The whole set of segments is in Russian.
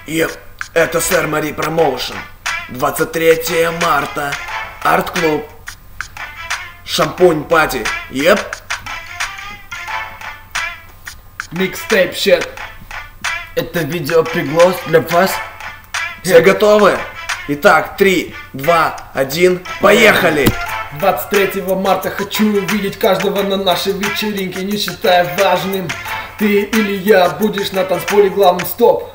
Еп, это Сэр Мари Промоушен. 23 марта. Арт-клуб. Шампунь пати. Еп. Микстейп щет. Это видео приглас для вас. Все готовы? Итак, 3, 2, 1, поехали! 23 марта хочу увидеть каждого на нашей вечеринке, не считая важным, ты или я будешь на танцполе главным стоп.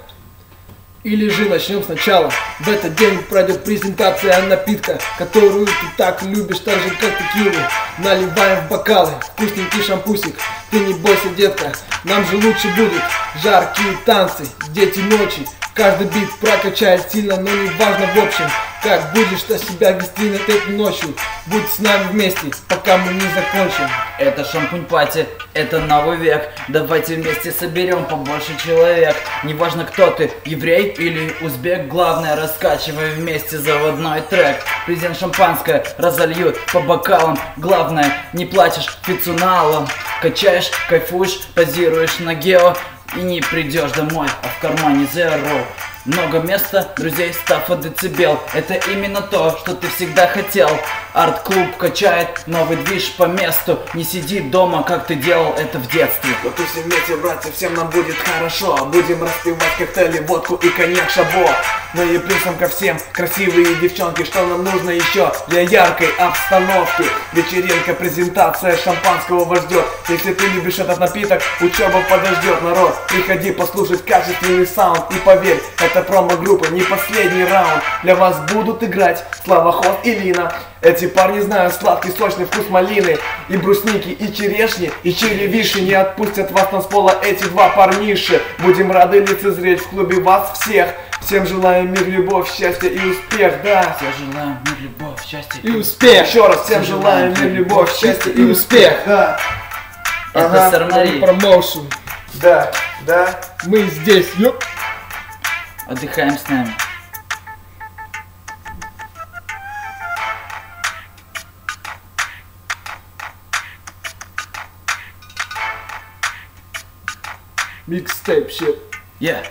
Или же начнем сначала. В этот день пройдет презентация напитка, которую ты так любишь, так же как текилу. Наливаем в бокалы, вкусненький шампусик. Ты не бойся, детка, нам же лучше будет. Жаркие танцы, дети ночи. Каждый бит прокачает сильно, но не важно в общем, как будешь-то себя вести над этой ночью. Будь с нами вместе, пока мы не закончим. Это шампунь пати, это новый век. Давайте вместе соберем побольше человек. Неважно кто ты, еврей или узбек, главное раскачивай вместе заводной трек. Презент шампанское разольют по бокалам. Главное, не плачешь фицуналом. Качаешь, кайфуешь, позируешь на гео. И не придешь домой, а в кармане zero. Много места, друзей, стафа, децибел. Это именно то, что ты всегда хотел. Арт-клуб качает новый движ по месту. Не сиди дома, как ты делал это в детстве. Потусим вместе, братья, всем нам будет хорошо. Будем распивать коктейли, водку и коньяк Шабо. Ну и плюсом ко всем красивые девчонки. Что нам нужно еще для яркой обстановки? Вечеринка, презентация шампанского вас ждет. Если ты любишь этот напиток, учеба подождет. Народ, приходи послушать качественный саунд. И поверь, это промо-группа, не последний раунд. Для вас будут играть Слава Хост и Лина. Эти парни знают сладкий сочный вкус малины и брусники, и черешни, и чили вишни. Не отпустят вас танцпола эти два парниши. Будем рады лицезреть в клубе вас всех. Всем желаем мир, любовь, счастье и успех, да. Всем желаем мир, любовь, счастье И успех. Еще раз, всем желаем мир, любовь, счастье и успех, да. Это Сэр Мари Промоушен. Да, да. Мы здесь, ёп. Отдыхаем с нами. Микстейп щет. Yeah.